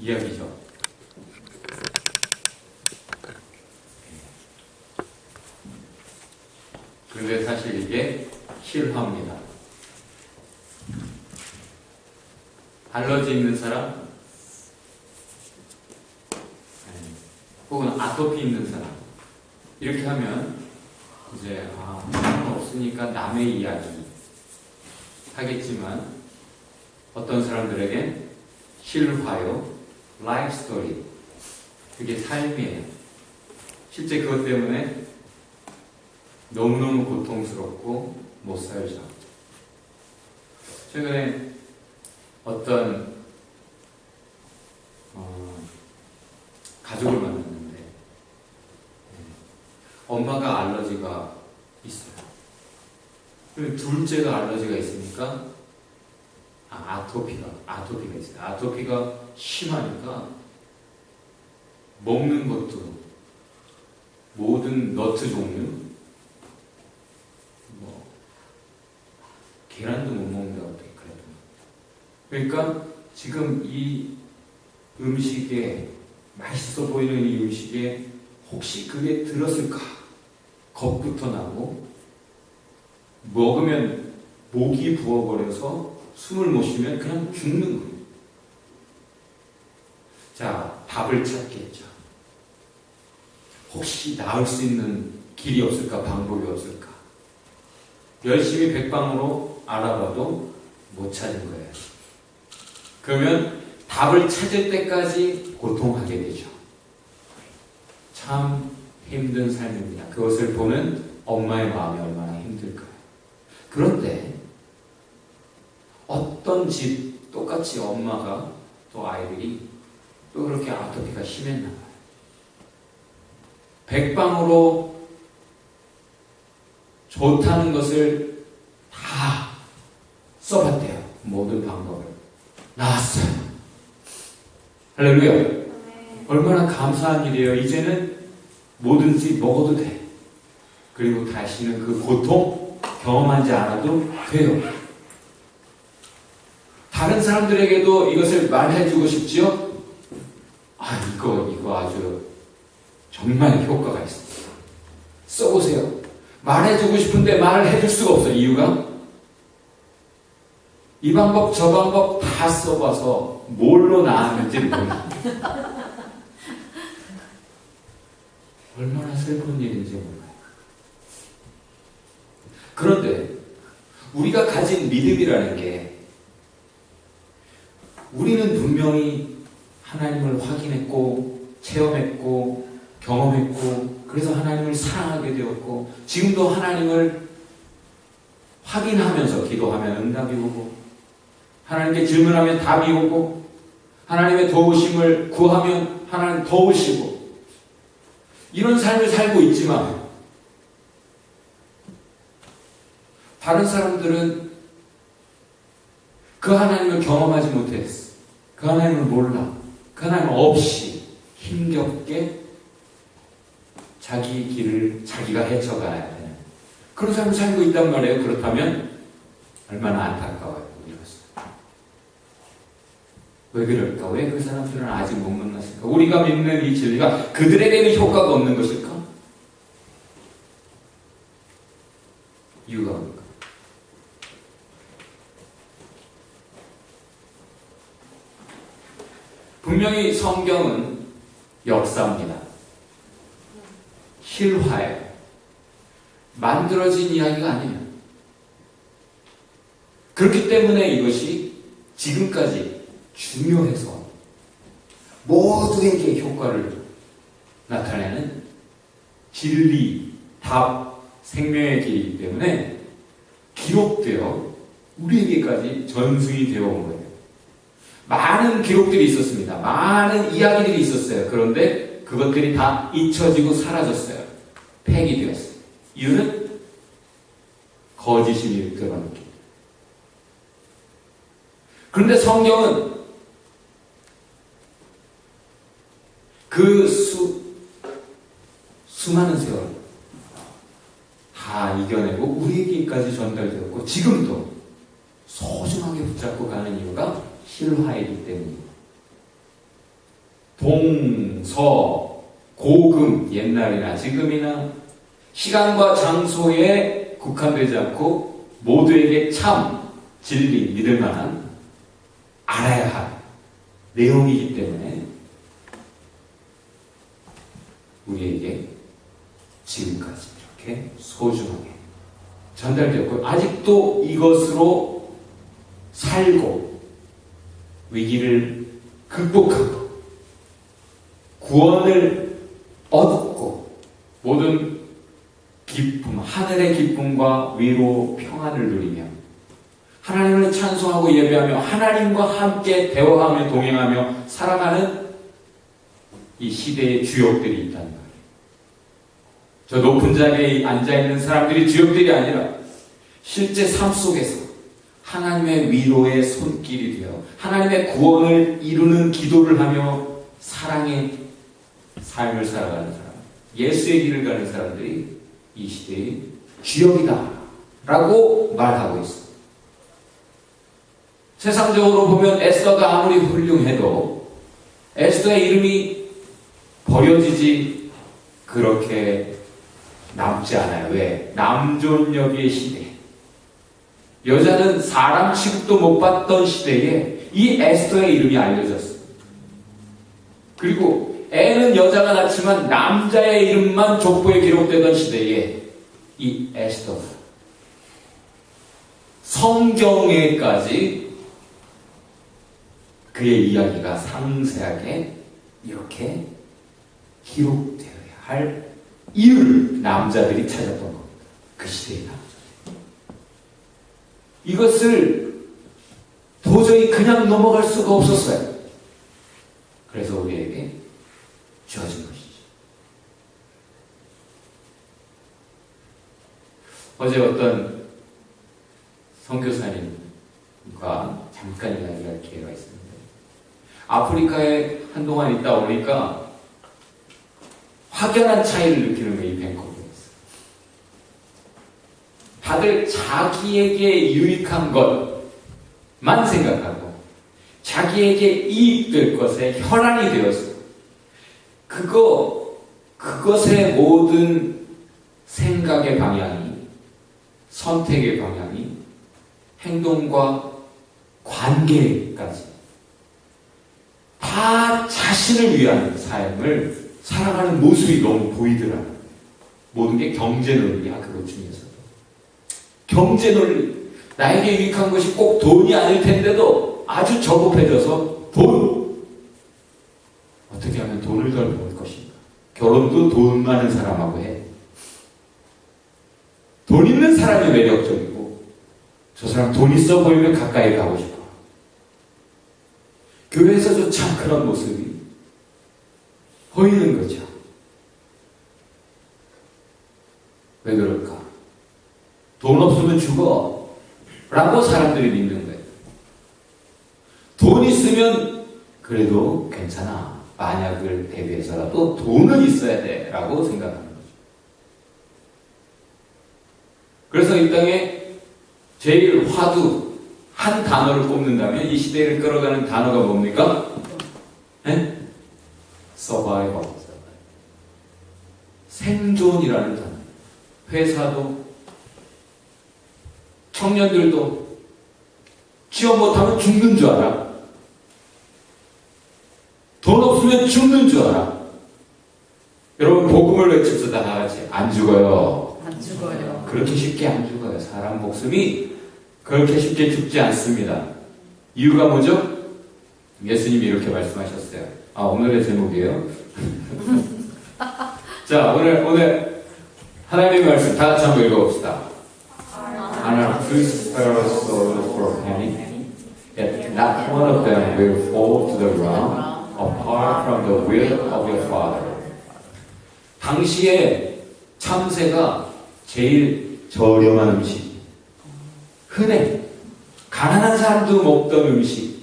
이야기죠. 그런데 사실 이게 실화입니다. 알러지 있는 사람, 혹은 아토피 있는 사람, 이렇게 하면 이제 상관없으니까 남의 이야기 하겠지만 어떤 사람들에겐 실화요, 라이프 스토리, 그게 삶이에요. 실제 그것 때문에 너무너무 고통스럽고 못 살죠. 최근에 어떤 가족을 만났는데 엄마가 알러지가 있어요. 그리고 둘째가 알러지가 있으니까 아토피가 있어요. 아토피가 심하니까 먹는 것도 모든 너트 종류, 계란도 못 먹는다고 어떻게 그래도. 그러니까 지금 이 음식에, 맛있어 보이는 이 음식에 혹시 그게 들었을까 겁부터 나고, 먹으면 목이 부어버려서 숨을 못 쉬면 그냥 죽는 거예요. 자, 답을 찾겠죠. 혹시 나을 수 있는 길이 없을까, 방법이 없을까. 열심히 백방으로 알아봐도 못 찾은 거예요. 그러면 답을 찾을 때까지 고통하게 되죠. 참 힘든 삶입니다. 그것을 보는 엄마의 마음이 얼마나 힘들까요? 그런데 어떤 집, 똑같이 엄마가 또 아이들이 또 그렇게 아토피가 심했나 봐요. 백방으로 좋다는 것을 다 써봤대요. 모든 방법을. 나았어요. 할렐루야. 네. 얼마나 감사한 일이에요. 이제는 뭐든지 먹어도 돼. 그리고 다시는 그 고통 경험하지 않아도 돼요. 다른 사람들에게도 이것을 말해주고 싶지요? 이거 아주 정말 효과가 있습니다. 써보세요. 말해주고 싶은데 말을 해줄 수가 없어요. 이유가? 이 방법 저 방법 다 써봐서 뭘로 나았는지 몰라. 얼마나 슬픈 일인지 몰라요. 그런데 우리가 가진 믿음이라는 게, 우리는 분명히 하나님을 확인했고 체험했고 경험했고, 그래서 하나님을 사랑하게 되었고, 지금도 하나님을 확인하면서 기도하면 응답이 오고, 하나님께 질문하면 답이 오고, 하나님의 도우심을 구하면 하나님 도우시고, 이런 삶을 살고 있지만 다른 사람들은 그 하나님을 경험하지 못했어. 그 하나님을 몰라. 그 하나님 없이 힘겹게 자기 길을 자기가 헤쳐가야 되는 그런 삶을 살고 있단 말이에요. 그렇다면 얼마나 안타까워요. 왜 그럴까? 왜 그 사람들은 아직 못 만났을까? 우리가 믿는 이 진리가 그들에게는 효과가 없는 것일까? 이유가 뭘까? 분명히 성경은 역사입니다. 실화예요. 만들어진 이야기가 아니에요. 그렇기 때문에 이것이 지금까지 중요해서 모두에게 효과를 나타내는 진리, 답, 생명의 길이기 때문에 기록되어 우리에게까지 전승이 되어 온 거예요. 많은 기록들이 있었습니다. 많은 이야기들이 있었어요. 그런데 그것들이 다 잊혀지고 사라졌어요. 폐기되었어요. 이유는 거짓이 들어가는 길. 그런데 성경은 그 수많은 세월 다 이겨내고 우리에게까지 전달되었고, 지금도 소중하게 붙잡고 가는 이유가 실화이기 때문입니다. 동서 고금, 옛날이나 지금이나 시간과 장소에 국한되지 않고 모두에게 참, 진리, 믿을 만한 알아야 할 내용이기 때문에 우리에게 지금까지 이렇게 소중하게 전달되었고 아직도 이것으로 살고 위기를 극복하고 구원을 얻고 모든 기쁨, 하늘의 기쁨과 위로 평안을 누리며 하나님을 찬송하고 예배하며 하나님과 함께 대화하며 동행하며 살아가는 이 시대의 주역들이 있다는 거예요. 저 높은 자리에 앉아있는 사람들이 주역들이 아니라 실제 삶 속에서 하나님의 위로의 손길이 되어 하나님의 구원을 이루는 기도를 하며 사랑의 삶을 살아가는 사람, 예수의 길을 가는 사람들이 이 시대의 주역이다 라고 말하고 있습니다. 세상적으로 보면 에스더가 아무리 훌륭해도 에스더의 이름이 버려지지 그렇게 남지 않아요. 왜? 남존여비의 시대. 여자는 사람 취급도 못 받던 시대에 이 에스더의 이름이 알려졌어요. 그리고 애는 여자가 낳지만 남자의 이름만 족보에 기록되던 시대에 이 에스더가 성경에까지 그의 이야기가 상세하게 이렇게 기록되어야 할 이유를 남자들이 찾았던 겁니다. 그 시대의 남자들. 이것을 도저히 그냥 넘어갈 수가 없었어요. 그래서 우리에게 주어진 것이죠. 어제 어떤 선교사님과 잠깐 이야기할 기회가 있습니다. 아프리카에 한동안 있다 보니까 확연한 차이를 느끼는 게 이 밴쿠버였어요. 다들 자기에게 유익한 것만 생각하고 자기에게 이익될 것에 혈안이 되었어요. 그것의 모든 생각의 방향이, 선택의 방향이, 행동과 관계까지 다 자신을 위한 삶을 살아가는 모습이 너무 보이더라고요. 모든 게 경제 논리야, 그것 중에서도. 경제 논리. 나에게 유익한 것이 꼭 돈이 아닐 텐데도 아주 저급해져서 돈. 어떻게 하면 돈을 덜 벌 것인가. 결혼도 돈 많은 사람하고 해. 돈 있는 사람이 매력적이고 저 사람 돈 있어 보이면 가까이 가고 싶어. 교회에서조차 그런 모습이 보이는 거죠. 왜 그럴까? 돈 없으면 죽어 라고 사람들이 믿는 거예요. 돈 있으면 그래도 괜찮아. 만약을 대비해서라도 돈은 있어야 돼 라고 생각하는 거죠. 그래서 이 땅에 제일 화두 한 단어를 꼽는다면 이 시대를 끌어가는 단어가 뭡니까? 네? Survival. 생존이라는 단어. 회사도 청년들도 취업 못하면 죽는 줄 알아. 돈 없으면 죽는 줄 알아. 여러분 복음을 외칩시다. 다 같이. 안 죽어요. 안 죽어요. 그렇게 쉽게 안 죽어요. 사람 목숨이 그렇게 쉽게 죽지 않습니다. 이유가 뭐죠? 예수님이 이렇게 말씀하셨어요. 오늘의 제목이에요. 자, 오늘 하나님의 말씀 다 같이 한번 읽어봅시다. And are two sparrows sold for a penny, yet not one of them will fall to the ground apart from the will of your Father. 당시에 참새가 제일 저렴한 음식, 흔해 가난한 사람도 먹던 음식.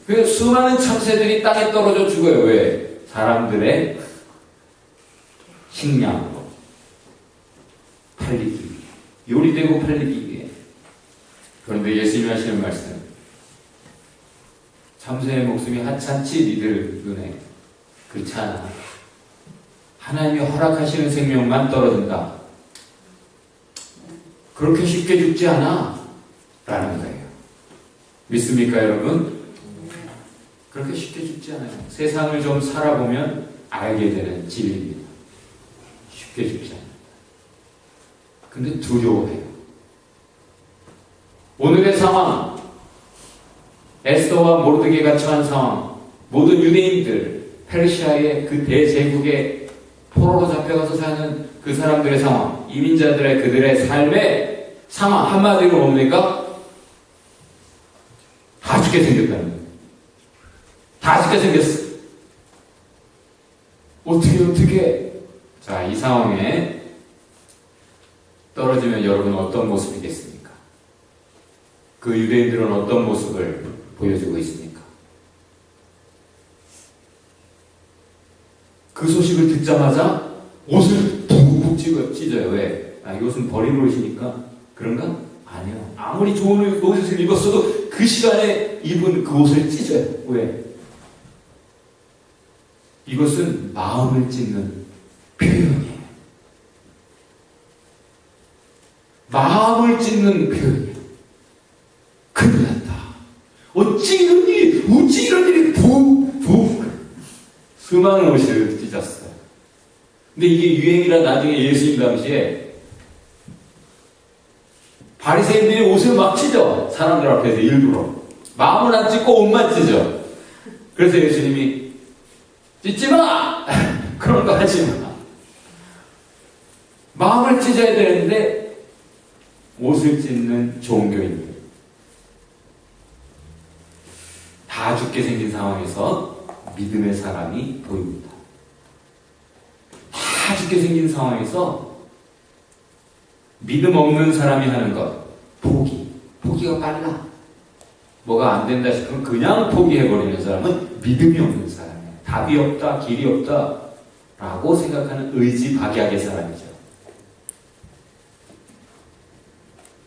그 수많은 참새들이 땅에 떨어져 죽어요. 왜? 사람들의 식량으로 팔리기 위해, 요리되고 팔리기 위해. 그런데 예수님이 하시는 말씀 잠수의 목숨이 하찮지 니들 눈에. 그렇지 않아. 하나님이 허락하시는 생명만 떨어진다. 그렇게 쉽게 죽지 않아 라는 거예요. 믿습니까 여러분? 그렇게 쉽게 죽지 않아요. 세상을 좀 살아보면 알게 되는 진리입니다. 쉽게 죽지 않아요. 근데 두려워해요. 오늘의 상황, 에스더와 모르드게가 처한 상황, 모든 유대인들, 페르시아의 그 대제국의 포로로 잡혀가서 사는 그 사람들의 상황, 이민자들의 그들의 삶의 상황, 한마디로 뭡니까? 다 죽게 생겼다는 거예요. 다 죽게 생겼어. 어떻게. 자, 이 상황에 떨어지면 여러분은 어떤 모습이겠습니까? 그 유대인들은 어떤 모습을 보여주고 있습니까? 그 소식을 듣자마자 옷을 푹푹 찢어요. 왜? 이 옷은 버리고 오시니까 그런가? 아니요. 아무리 좋은 옷을 입었어도 그 시간에 입은 그 옷을 찢어요. 왜? 이것은 마음을 찢는 표현이에요. 마음을 찢는 표현이에요. 큰일 났다. 어찌 이런 일이 푹푹 수많은 옷을 찢었어요. 근데 이게 유행이라 나중에 예수님 당시에 바리새인들이 옷을 막 찢어. 사람들 앞에서 일부러. 마음은 안 찢고 옷만 찢어. 그래서 예수님이 찢지 마! 그런 거 하지 마. 마음을 찢어야 되는데 옷을 찢는 종교인들. 다 죽게 생긴 상황에서 믿음의 사람이 보입니다. 다 죽게 생긴 상황에서 믿음 없는 사람이 하는 것, 포기가 빨라. 뭐가 안 된다 싶으면 그냥 포기해버리는 사람은 믿음이 없는 사람이에요. 답이 없다, 길이 없다 라고 생각하는 의지박약의 사람이죠.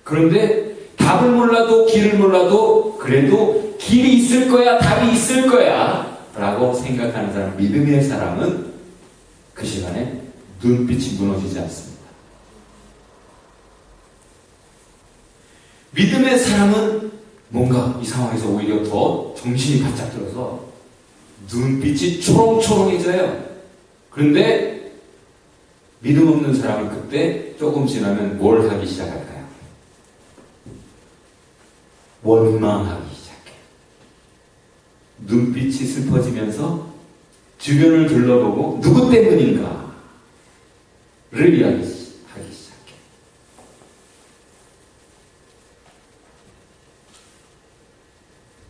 그런데 답을 몰라도 길을 몰라도 그래도 길이 있을 거야, 답이 있을 거야 라고 생각하는 사람, 믿음의 사람은 그 시간에 눈빛이 무너지지 않습니다. 믿음의 사람은 뭔가 이 상황에서 오히려 더 정신이 바짝 들어서 눈빛이 초롱초롱해져요. 그런데 믿음 없는 사람은 그때 조금 지나면 뭘 하기 시작할까요? 원망하기 시작해요. 눈빛이 슬퍼지면서 주변을 둘러보고 누구 때문인가를 이야기하기 시작해요.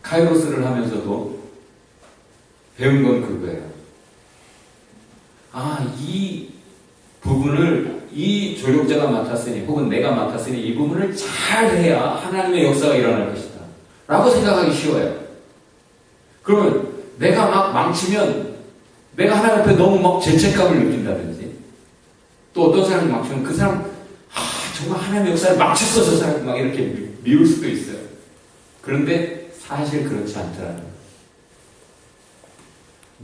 카이로스를 하면서도 배운 건 그거예요. 이 부분을 이 조력자가 맡았으니 혹은 내가 맡았으니 이 부분을 잘해야 하나님의 역사가 일어날 것이다 라고 생각하기 쉬워요. 그러면 내가 막 망치면 내가 하나님 앞에 너무 막 죄책감을 느낀다든지, 또 어떤 사람이 망치면 그 사람 정말 하나님의 역사를 망쳤어 저 사람 막 이렇게 미울 수도 있어요. 그런데 사실 그렇지 않더라는 거예요.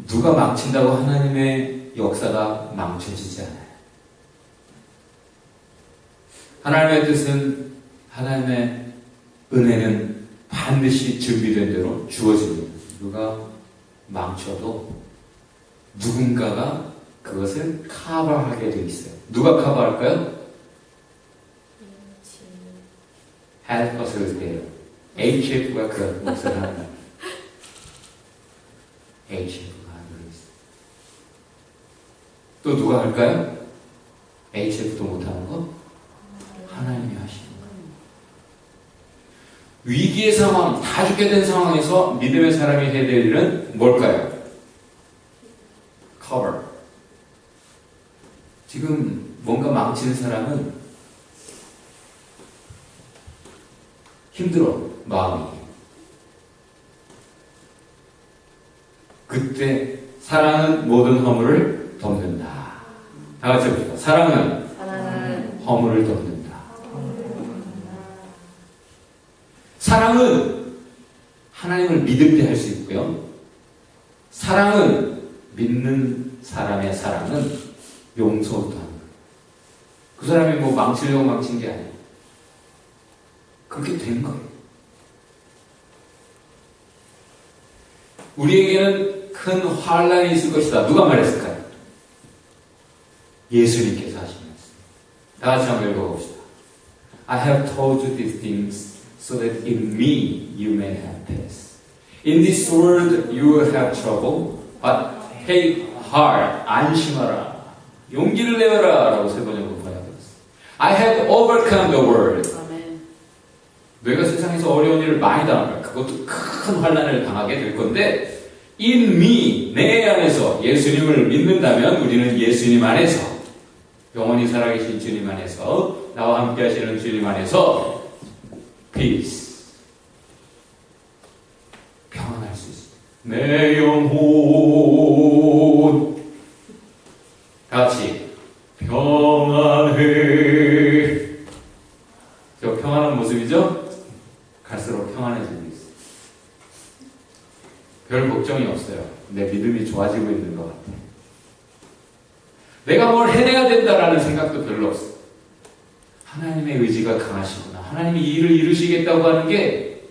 누가 망친다고 하나님의 역사가 망쳐지지 않아요. 하나님의 뜻은, 하나님의 은혜는 반드시 준비된 대로 주어집니다. 누가 망쳐도 누군가가 그것을 커버하게 되어 있어요. 누가 커버할까요? help us with it. HF가 그 몫을 합니다. HF가 하고 있어요. 또 누가 할까요? HF도 못하는 거? 하나님이 하시는 거예요. 위기의 상황, 다 죽게 된 상황에서 믿음의 사람이 해야 될 일은 뭘까요? cover. 지금 뭔가 망치는 사람은 힘들어, 마음이. 그때 사랑은 모든 허물을 덮는다. 다 같이 해봅시다. 사랑은 허물을 덮는다. 사랑은 하나님을 믿을 때 할 수 있고요. 사랑은 믿는 사람의 사랑은 용서부터 하는 거예요. 그 사람이 뭐 망치려고 망친 게 아니에요. 그렇게 된 거예요. 우리에게는 큰 환란이 있을 것이다. 누가 말했을까요? 예수님께서 하신 말씀. 다 같이 한번 읽어봅시다. I have told you these things so that in me you may have peace. In this world you will have trouble, but take heart. 안심하라. 용기를 내어라. 라고 세 번역으로 번역했어요. I have overcome the world. 너희가 세상에서 어려운 일을 많이 당할 거야. 그것도 큰 환난을 당하게 될 건데 in me, 내 안에서 예수님을 믿는다면 우리는 예수님 안에서 영원히 살아계신 주님 안에서 나와 함께 하시는 주님 안에서 peace 평안할 수 있습니다. 내 영혼 같이 평안해. 저 평안한 모습이죠? 갈수록 평안해지고 있어요. 별 걱정이 없어요. 내 믿음이 좋아지고 있는 것 같아요. 내가 뭘 해내야 된다라는 생각도 별로 없어요. 하나님의 의지가 강하시구나. 하나님이 이 일을 이루시겠다고 하는 게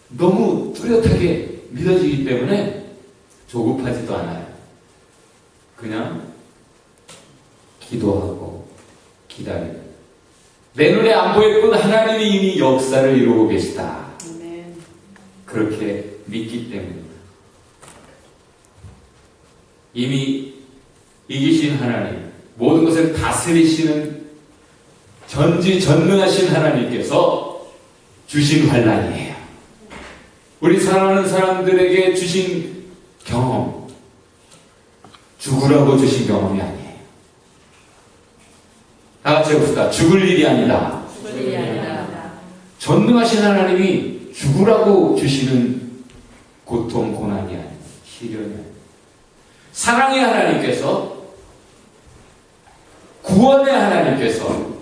너무 뚜렷하게 믿어지기 때문에 조급하지도 않아요. 그냥 기도하고 기다리고 내 눈에 안 보일 뿐 하나님이 이미 역사를 이루고 계시다. 그렇게 믿기 때문입니다. 이미 이기신 하나님, 모든 것을 다스리시는 전지전능하신 하나님께서 주신 환난이에요. 우리 사랑하는 사람들에게 주신 경험, 죽으라고 주신 경험이 아니에요. 다 같이 해봅시다. 죽을 일이 아니다. 전능하신 하나님이 죽으라고 주시는 고통, 고난이 아니에요. 시련이 아니에요. 사랑의 하나님께서, 구원의 하나님께서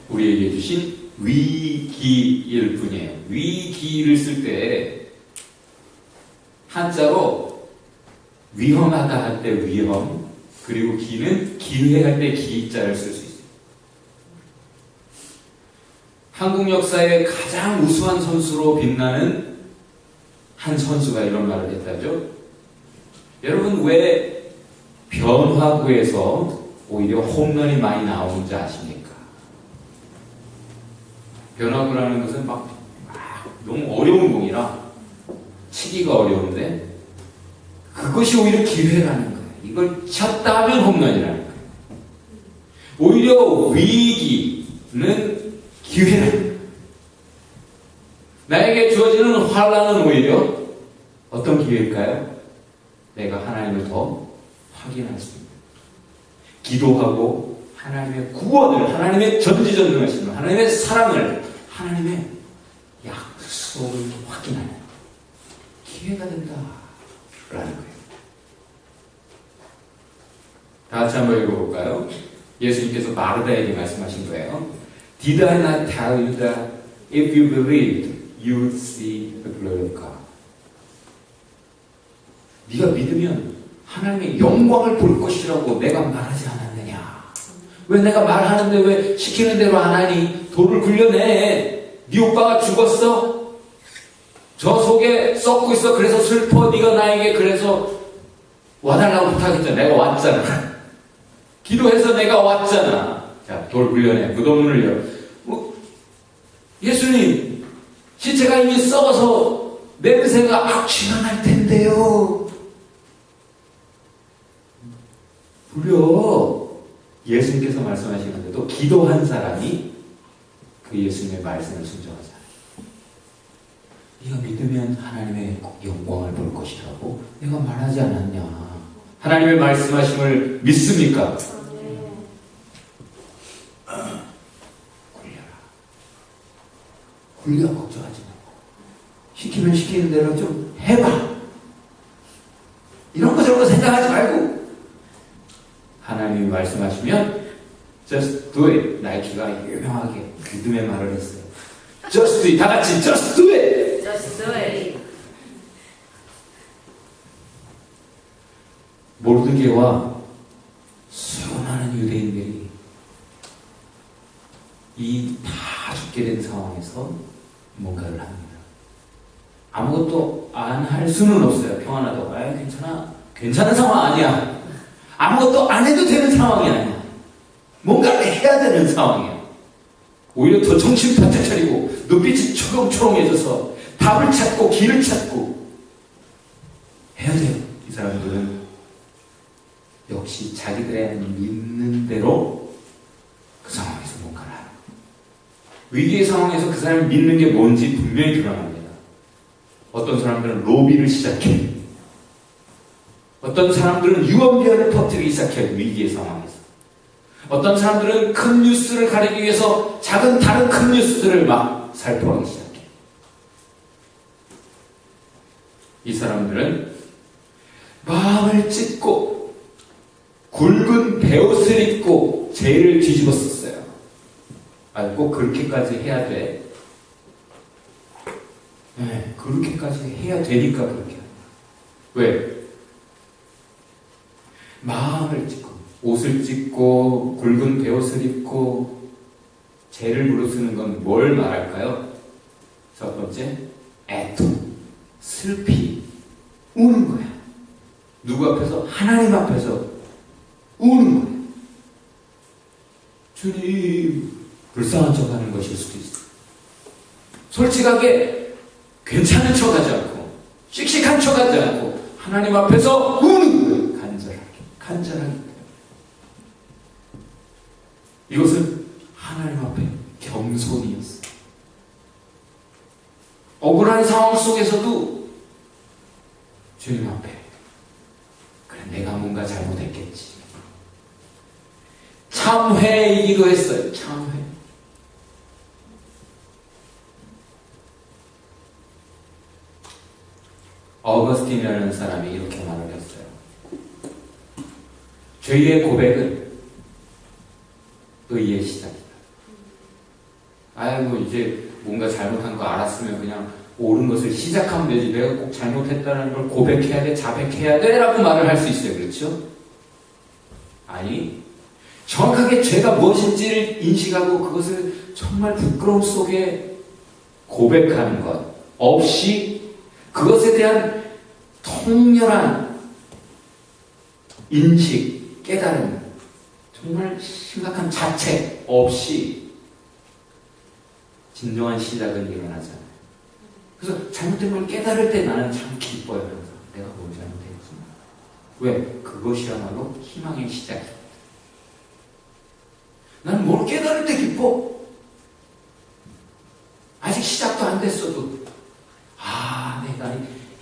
우리에게 주신 위기일 뿐이에요. 위기를 쓸 때 한자로 위험하다 할 때 위험, 그리고 기는 기회할 때 기자를 쓸 수 있어요. 한국 역사의 가장 우수한 선수로 빛나는 한 선수가 이런 말을 했다죠. 여러분 왜 변화구에서 오히려 홈런이 많이 나오는지 아십니까? 변화구라는 것은 막 너무 어려운 공이라 치기가 어려운데 그것이 오히려 기회라는 거예요. 이걸 쳤다 하면 홈런이라는 거예요. 오히려 위기는 기회라는 거예요. 나에게 주어지는 환난은 오히려 어떤 기회일까요? 내가 하나님을 더 확인할 수 있는, 기도하고 하나님의 구원을, 하나님의 전지전능하심을, 하나님의 사랑을, 하나님의 약속을 확인하는 기회가 된다라는 거예요. 다 같이 한번 읽어볼까요? 예수님께서 마르다에게 말씀하신 거예요. Did I not tell you that if you believed, you would see the glory of God? 네가 믿으면 하나님의 영광을 볼 것이라고 내가 말하지 않았느냐? 왜 내가 말하는데 왜 시키는 대로 안 하니? 돌을 굴려내. 네 오빠가 죽었어? 저 속에 썩고 있어. 그래서 슬퍼. 네가 나에게 그래서 와달라고 부탁했잖아. 내가 왔잖아. 기도해서 내가 왔잖아. 자, 돌 굴려내. 무덤문을 열어. 예수님, 시체가 이미 썩어서 냄새가 악취가 날 텐데요. 무려 예수님께서 말씀하시는데도 기도한 사람이 그 예수님의 말씀을 순종하잖아요. 네가 믿으면 하나님의 영광을 볼 것이라고 내가 말하지 않았냐? 하나님의 말씀하심을 믿습니까? 굴려 걱정하지 말고 시키면 시키는 대로 좀 해봐. 이런 거 저런 거 생각하지 말고 하나님이 말씀하시면 just do it. 나이키가 유명하게 믿음의 말을 했어요. just do it. 다 같이 just do it. Just do it. 모르드게와 수많은 유대인들이 이 다 죽게 된 상황에서 뭔가를 합니다. 아무것도 안 할 수는 없어요. 평안하다고. 괜찮아. 괜찮은 상황 아니야. 아무것도 안 해도 되는 상황이 아니야. 뭔가를 해야 되는 상황이야. 오히려 더 정신 바짝 차리고 눈빛이 초롱초롱해져서 답을 찾고 길을 찾고 해야 돼요. 이 사람들은 역시 자기들의 믿는 대로 그 상황에서 뭔가를 하는 거예요. 위기의 상황에서 그 사람이 믿는 게 뭔지 분명히 드러납니다. 어떤 사람들은 로비를 시작해. 어떤 사람들은 유언비어를 퍼뜨리기 시작해요. 위기의 상황에서. 어떤 사람들은 큰 뉴스를 가리기 위해서 작은 다른 큰 뉴스들을 막 살포하기 시작해. 이 사람들은 마음을 찢고 굵은 베옷을 입고 죄를 뒤집었었어요. 꼭 그렇게까지 해야 돼. 네, 그렇게까지 해야 되니까 그렇게 합니다. 왜? 마음을 찢고 옷을 찢고 굵은 베옷을 입고 죄를 무릅쓰는 건 뭘 말할까요? 첫 번째, 애통, 슬피, 우는 거야. 누구 앞에서? 하나님 앞에서 우는 거야. 주님, 불쌍한 척 하는 것일 수도 있어. 솔직하게 괜찮은 척 하지 않고 씩씩한 척 하지 않고 하나님 앞에서 우는 거야. 간절하게. 이것은 하나님 앞에 겸손이었어. 억울한 상황 속에서도 주님 앞에 그래, 내가 뭔가 잘못했겠지. 참회이기도 했어요. 참회. 어거스틴이라는 사람이 이렇게 말을 했어요. 죄의 고백은 의의 시작이다. 아이고, 이제 뭔가 잘못한 거 알았으면 그냥 옳은 것을 시작하면 되지. 내가 꼭 잘못했다는 걸 고백해야 돼, 자백해야 돼 라고 말을 할 수 있어요. 그렇죠? 아니, 정확하게 죄가 무엇인지를 인식하고 그것을 정말 부끄러움 속에 고백하는 것 없이 그것에 대한 통렬한 인식, 깨달음, 정말 심각한 자책 없이 진정한 시작은 일어나잖아요. 그래서 잘못된 걸 깨달을 때 나는 참 기뻐요. 항상. 내가 뭘 잘못했구나. 왜? 그것이야말로 희망의 시작이야. 나는 뭘 깨달을 때 기뻐. 아직 시작도 안 됐어도 내가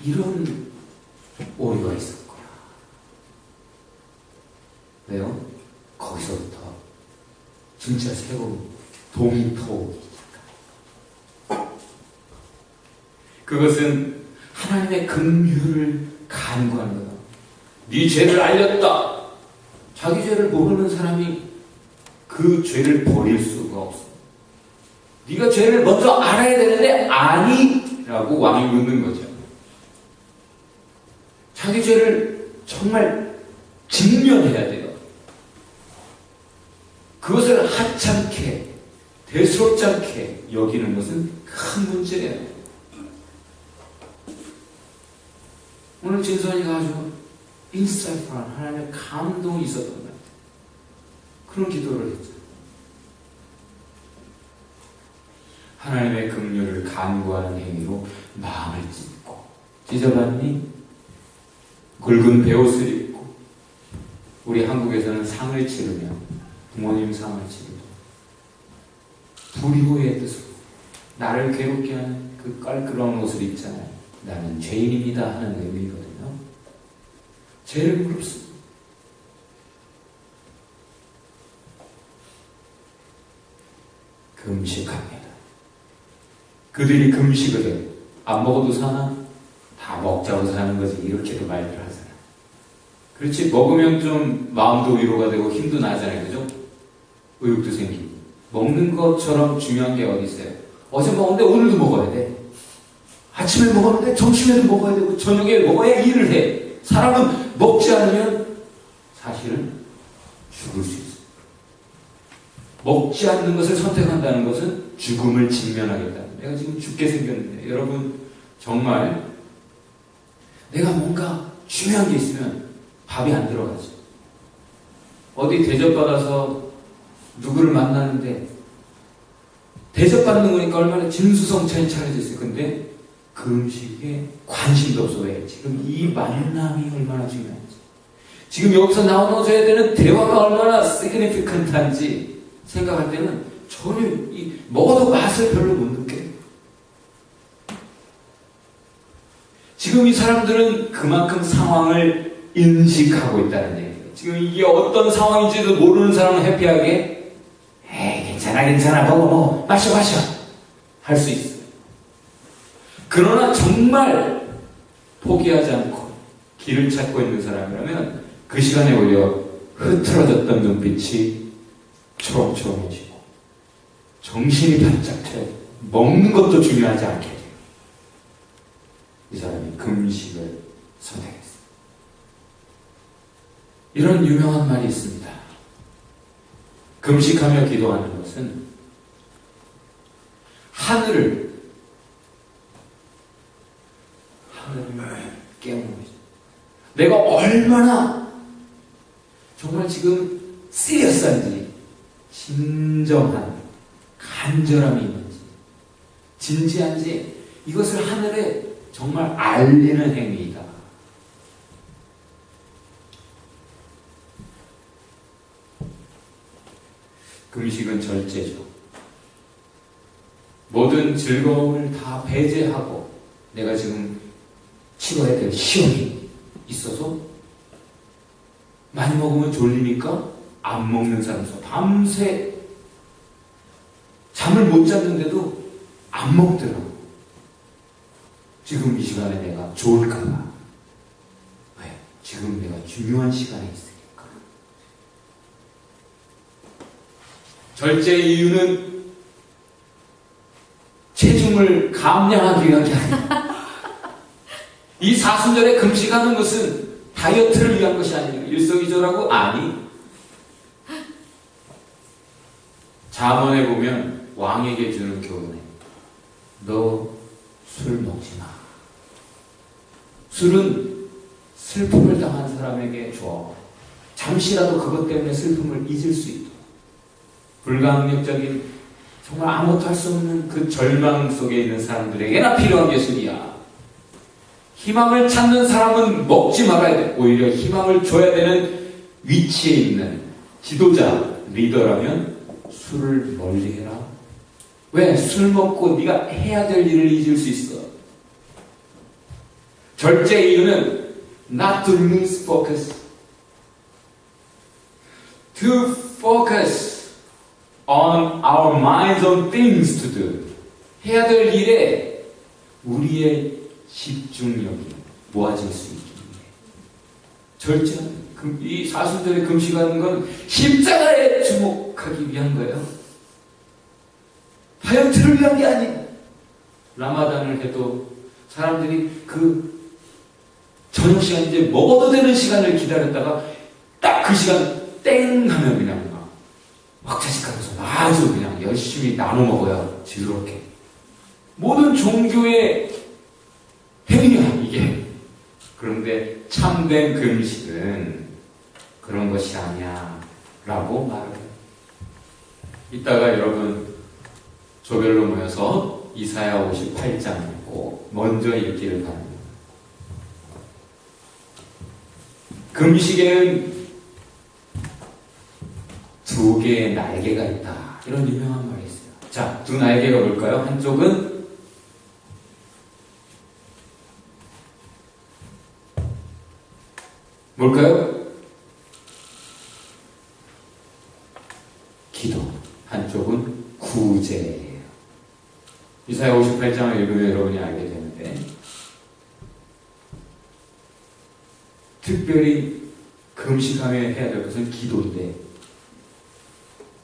이런 오류가 있었구나. 왜요? 거기서부터 진짜 새로운 동이 터오기 시작합니다. 그것은 하나님의 긍휼을 간구하는 거다. 네 죄를 알렸다. 자기 죄를 모르는 사람이 그 죄를 버릴 수가 없어. 네가 죄를 먼저 알아야 되는데 아니라고 왕이 묻는 거죠. 자기 죄를 정말 직면해야 돼요. 그것을 하찮게 대수롭지 않게 여기는 것은 큰 문제예요. 오늘 진선이가 아주 인사이트한 하나님의 감동이 있었던 것 같아요. 그런 기도를 했죠. 하나님의 긍휼을 간구하는 행위로 마음을 찢고 찢어봤니? 굵은 베옷을 입고 우리 한국에서는 상을 치르며 부모님 상을 치르고 불효의 뜻으로 나를 괴롭게 하는 그 깔끔한 옷을 입잖아요. 나는 죄인입니다 하는 의미거든요. 죄를 무릅쓰고 금식합니다. 그들이 금식을 해요. 안 먹어도 사나? 다 먹자고 사는 거지. 이렇게도 말들 하잖아요. 그렇지, 먹으면 좀 마음도 위로가 되고 힘도 나잖아요. 그죠? 의욕도 생기고. 먹는 것처럼 중요한 게 어디 있어요? 어제 먹었는데 오늘도 먹어야 돼. 아침에 먹었는데 점심에도 먹어야 되고 저녁에 먹어야 일을 해. 사람은 먹지 않으면 사실은 죽을 수 있어요. 먹지 않는 것을 선택한다는 것은 죽음을 직면하겠다. 내가 지금 죽게 생겼는데 여러분 정말 내가 뭔가 중요한 게 있으면 밥이 안 들어가죠. 어디 대접받아서 누구를 만나는데 대접받는 거니까 얼마나 진수성찬이 차려져 있어요. 근데 그 음식에 관심도 없어. 왜? 지금 이 만남이 얼마나 중요한지, 지금 여기서 나눠줘야 되는 대화가 얼마나 significant한지 생각할 때는 전혀 먹어도 맛을 별로 못 느껴요. 지금 이 사람들은 그만큼 상황을 인식하고 있다는 얘기예요. 지금 이게 어떤 상황인지도 모르는 사람은 해피하게 에이 괜찮아 먹어 마셔 할 수 있어요. 그러나 정말 포기하지 않고 길을 찾고 있는 사람이라면 그 시간에 오히려 흐트러졌던 눈빛이 초롱초롱해지고 정신이 바짝 차요. 먹는 것도 중요하지 않게 돼요. 이 사람이 금식을 선택했어요. 이런 유명한 말이 있습니다. 금식하며 기도하는 것은 하늘을 깨우는 거죠. 내가 얼마나 정말 지금 시리어스한지, 진정한 간절함이 있는지, 진지한지, 이것을 하늘에 정말 알리는 행위이다. 금식은 절제죠. 모든 즐거움을 다 배제하고 내가 지금 치러야 될 시험이 있어서 많이 먹으면 졸리니까 안 먹는 사람도 밤새 잠을 못 잤는데도 안 먹더라고. 지금 이 시간에 내가 좋을까봐. 왜? 지금 내가 중요한 시간에 있으니까. 절제의 이유는 체중을 감량하기 위한 게 아니에요. 이 사순절에 금식하는 것은 다이어트를 위한 것이 아니에요. 일석이조라고? 아니. 잠언에 보면 왕에게 주는 교훈에 너 술 먹지 마. 술은 슬픔을 당한 사람에게 줘. 잠시라도 그것 때문에 슬픔을 잊을 수 있도록. 불가항력적인 정말 아무것도 할 수 없는 그 절망 속에 있는 사람들에게나 필요한 게 술이야. 희망을 찾는 사람은 먹지 말아야 돼. 오히려 희망을 줘야 되는 위치에 있는 지도자, 리더라면 술을 멀리해라. 왜? 술 먹고 네가 해야 될 일을 잊을 수 있어. 절제의 이유는 not to lose focus, to focus on our minds on things to do. 해야 될 일에 우리의 집중력이 모아질 수 있기 위해. 절제, 이 사순절에 금식하는 건 십자가에 주목하기 위한 거예요. 다이어트를 위한 게 아니에요. 라마단을 해도 사람들이 그 저녁 시간, 이제 먹어도 되는 시간을 기다렸다가 딱 그 시간 땡 하면 그냥 막 자식하면서 아주 그냥 열심히 나눠 먹어야 즐겁게. 모든 종교의 행위야 이게. 그런데 참된 금식은 그런 것이 아니야 라고 말을 해요. 이따가 여러분 조별로 모여서 이사야 58장 읽고 먼저 읽기를 바랍니다. 금식에는 두 개의 날개가 있다. 이런 유명한 말이 있어요. 자, 두 날개가 뭘까요? 한쪽은 뭘까요? 기도. 한쪽은 구제예요. 이사야 58장을 읽으면 여러분이 알게 되는데, 특별히 금식하며 해야 될 것은 기도인데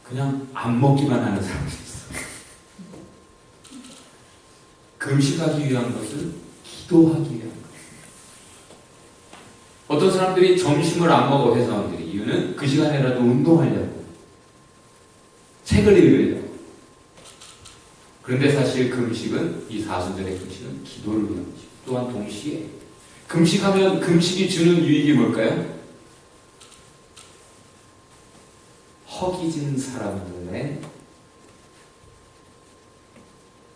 그냥 안 먹기만 하는 사람들이 있어. 금식하기 위한 것은 기도하기 위한 것. 어떤 사람들이 점심을 안 먹어, 회사원들이. 이유는 그 시간에라도 운동하려고, 책을 읽으려고. 그런데 사실 금식은, 이 사순절의 금식은 기도를 위한 것이고, 또한 동시에 금식하면 금식이 주는 유익이 뭘까요? 허기진 사람들의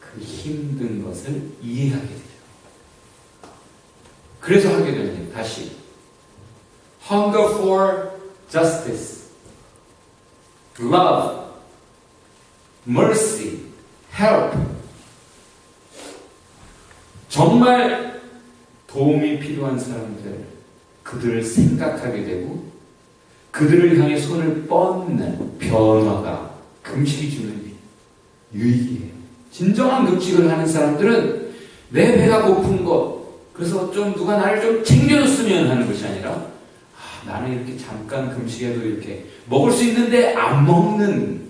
그 힘든 것을 이해하게 돼요. 그래서 하게 됩니다. 다시 Hunger for justice, love, mercy, help. 정말 도움이 필요한 사람들, 그들을 생각하게 되고 그들을 향해 손을 뻗는 변화가 금식이 주는 유익이에요. 진정한 금식을 하는 사람들은 내 배가 고픈 것, 그래서 좀 누가 나를 좀 챙겨줬으면 하는 것이 아니라, 나는 이렇게 잠깐 금식해도 이렇게 먹을 수 있는데 안 먹는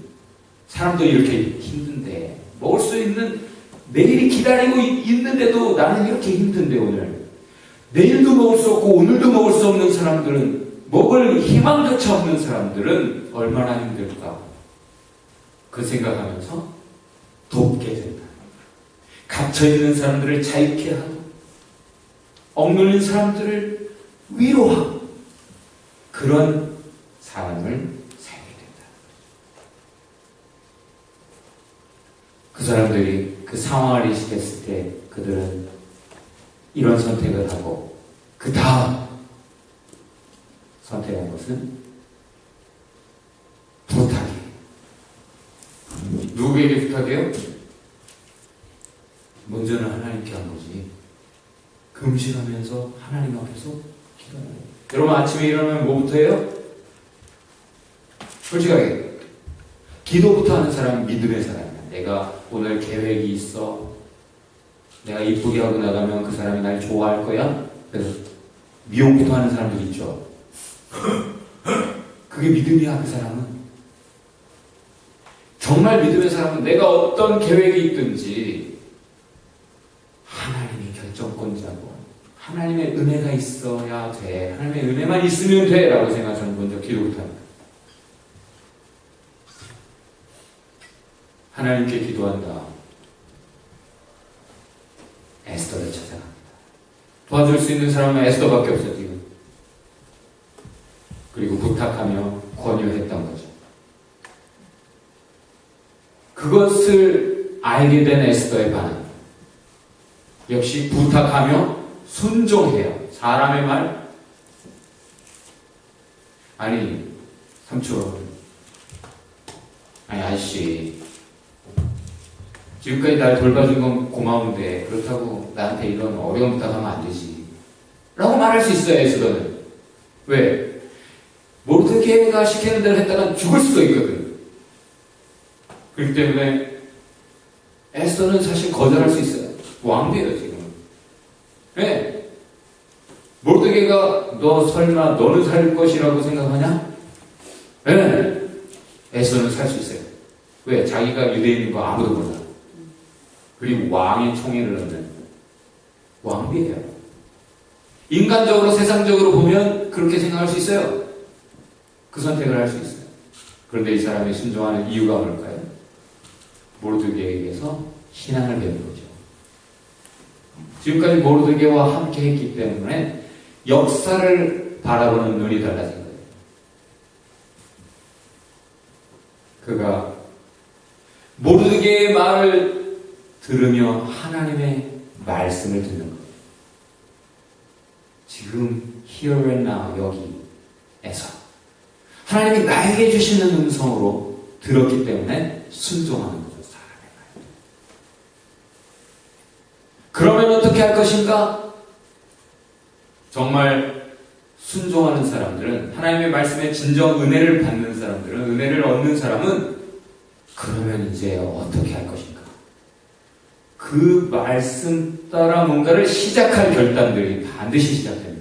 사람도 이렇게 힘든데, 먹을 수 있는, 내일이 기다리고 있는데도 나는 이렇게 힘든데, 오늘 내일도 먹을 수 없고 오늘도 먹을 수 없는 사람들은, 먹을 희망조차 없는 사람들은 얼마나 힘들까, 그 생각하면서 돕게 된다. 갇혀있는 사람들을 자유케 하고 억눌린 사람들을 위로하고 그런 삶을 살게 된다. 그 사람들이 그 상황을 인식했을 때 그들은 이런 선택을 하고, 그 다음 선택한 것은 부탁이에요. 누구에게 부탁해요? 먼저는 하나님께 한 거지. 금식하면서 하나님 앞에서 기도해요. 여러분 아침에 일어나면 뭐부터 해요? 솔직하게 기도부터 하는 사람은 믿음의 사람이야. 내가 오늘 계획이 있어, 내가 이쁘게 하고 나가면 그 사람이 날 좋아할 거야. 그래서 미혹부터 하는 사람들 있죠. 그게 믿음이야. 그 사람은 정말 믿음의 사람은 내가 어떤 계획이 있든지 하나님이 결정권자고 하나님의 은혜가 있어야 돼, 하나님의 은혜만 있으면 돼 라고 생각해서 먼저 기도부터 합니다. 하나님께 기도한다. 에스더를 찾아갑니다. 도와줄 수 있는 사람은 에스더밖에 없어요, 지금. 그리고 부탁하며 권유했던 거죠. 그것을 알게 된 에스더의 반응. 역시 부탁하며 순종해요. 사람의 말. 아니, 삼촌. 아니, 아저씨. 지금까지 날 돌봐준 건 고마운데, 그렇다고 나한테 이런 어려운 부탁하면 안 되지. 라고 말할 수 있어요, 에스더는. 왜? 모르드게가 시키는 대로 했다가 죽을 수도 있거든. 그렇기 때문에 에스더는 사실 거절할 수 있어요. 왕비예요, 지금. 네. 모르드게가 너 설마 너는 살 것이라고 생각하냐? 네. 에스더는 살 수 있어요. 왜? 자기가 유대인인 거 아무도 몰라. 그리고 왕의 총애를 얻는 왕비예요. 인간적으로, 세상적으로 보면 그렇게 생각할 수 있어요. 그 선택을 할 수 있어요. 그런데 이 사람이 순종하는 이유가 뭘까요? 모르드게에게서 신앙을 배운 거죠. 지금까지 모르드게와 함께 했기 때문에 역사를 바라보는 눈이 달라진 거예요. 그가 모르드게의 말을 들으며 하나님의 말씀을 듣는 거예요. 지금 here and now, 여기에서 하나님이 나에게 주시는 음성으로 들었기 때문에 순종하는 거죠. 사람의 말. 그러면 어떻게 할 것인가? 정말 순종하는 사람들은, 하나님의 말씀에 진정 은혜를 받는 사람들은, 은혜를 얻는 사람은 그러면 이제 어떻게 할 것인가? 그 말씀 따라 뭔가를 시작할 결단들이 반드시 시작됩니다.